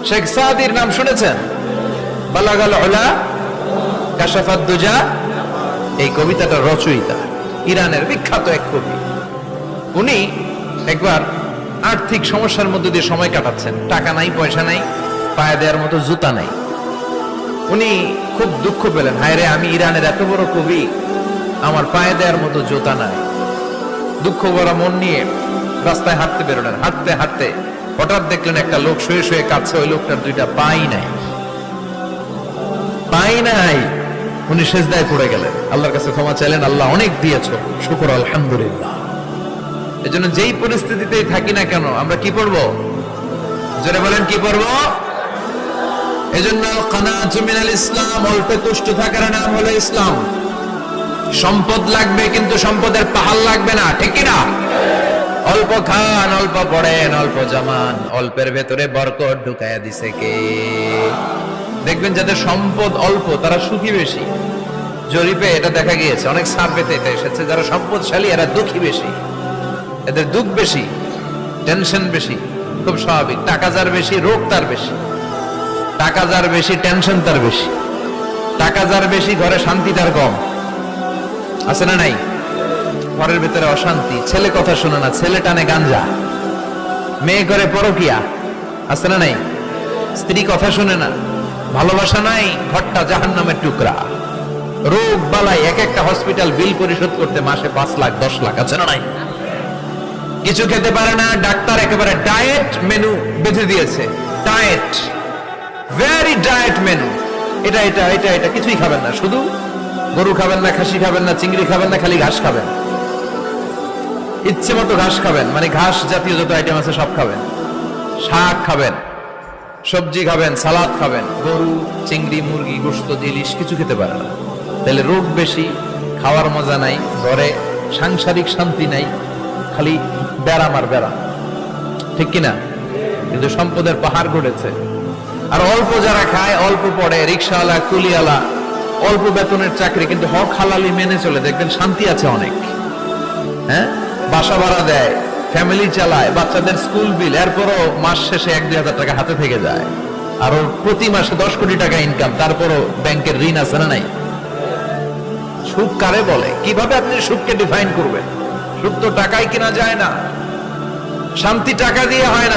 শেখ সাদির নাম শুনেছেন? বালাগাল উলা কাশাফাত দুজা, এই কবিতাটা রচয়িতা ইরানের বিখ্যাত এক কবি। উনি একবার আর্থিক সমস্যার মধ্যে দিয়ে সময় কাটাচ্ছেন, টাকা নাই, পয়সা নাই, পায়ে দেওয়ার মতো জুতা নাই। উনি খুব দুঃখ পেলেন, হায় রে, আমি ইরানের এত বড় কবি, আমার পায়ে দেওয়ার মতো জুতা নাই। দুঃখ ভরা মন নিয়ে রাস্তায় হাঁটতে বেরোলেন। হাঁটতে হাঁটতে হঠাৎ দেখলেন একটা লোক শুয়ে শুয়ে কাঁদছে। ওই লোকটার দুইটা পাই নাই, পাই নাই। উনি সেজদায় পড়ে গেলেন, আল্লাহর কাছে ক্ষমা চাইলেন, আল্লাহ অনেক দিয়েছো, শুকর আলহামদুলিল্লাহ। এজন্য যেই পরিস্থিতিতেই থাকি না কেন আমরা কি পড়বো? জোরে বলেন, কি পড়বো? এজন্য কানাতু মিনাল ইসলাম, অল্পে তুষ্ট থাকার নাম হলো ইসলাম। সম্পদ লাগবে কিন্তু সম্পদের পাহাড় লাগবে না, ঠিক কি না? অল্প খান, অল্প পড়েন, অল্প জমান, অল্পের ভেতরে বরকত ঢুকায়া দিছে কে? দেখবেন যাদের সম্পদ অল্প তারা সুখী বেশি। জরিপে এটা দেখা গিয়েছে, অনেক সার্ভেতে এটা এসেছে, যারা সম্পদশালী এরা দুঃখী বেশি, এদের দুঃখ বেশি, টেনশন বেশি। খুব স্বাভাবিক, টাকা যার বেশি রোগ তার বেশি, টাকা যার বেশি টেনশন তার বেশি, টাকা যার বেশি ঘরে শান্তি তার কম। আছে না নাই? ঘরের ভিতরে অশান্তি, ছেলে কথা শোনে না, ছেলে টানে গাঞ্জা, মেয়ে করে পরকিয়া। আছে না নাই? স্ত্রী কথা শুনে না, ভালোবাসা নাই, ঘরটা জাহান্নামের টুকরা। রোগ বালাই, এক একটা হসপিটাল বিল পরিশোধ করতে মাসে 5 লাখ 10 লাখ। আছে না নাই? কিছু খেতে পারে না, ডাক্তার একেবারে ডায়েট মেনু বেঁধে দিয়েছে। Diet, very diet menu. এটা এটা এটা এটা কিছুই খাবেন না, শুধু গরু খাবেন না, খাসি খাবেন না, চিংড়ি খাবেন না, খালি ঘাস খাবেন। ইচ্ছে মতো ঘাস খাবেন, মানে ঘাস জাতীয় যত আইটেম আছে সব খাবেন। শাক খাবেন, সবজি খাবেন, সালাদ খাবেন। গরু, চিংড়ি, মুরগি, গোশত, ইলিশ কিছু খেতে পারে না। তাহলে রোগ বেশি, খাওয়ার মজা নাই, ঘরে সাংসারিক শান্তি নাই, খালি ব্যারাম আর ব্যারাম, ঠিক কিনা? কিন্তু সম্পদের পাহাড় গড়েছে। আর অল্প যারা খায়, অল্প পড়ে, রিক্সাওয়ালা, কুলিওয়ালা, অল্প বেতনের চাকরি, কিন্তু হক হালালি মেনে চলে, দেখবেন শান্তি আছে অনেক। হ্যাঁ, বাসা ভাড়া দেয়, ফ্যামিলি চালায়, বাচ্চাদের স্কুল বিল, এরপরও মাস শেষে 1-2 হাজার টাকা হাতে থেকে যায়। আর ওর প্রতি মাসে 10 কোটি টাকা ইনকাম, তারপরও ব্যাংকের ঋণ আছে না নাই? সুখ কারে বলে? কিভাবে আপনি সুখকে ডিফাইন করবেন? সুখ তো টাকায় কিনা যায় না, শান্তি টাকা দিয়ে হয় না।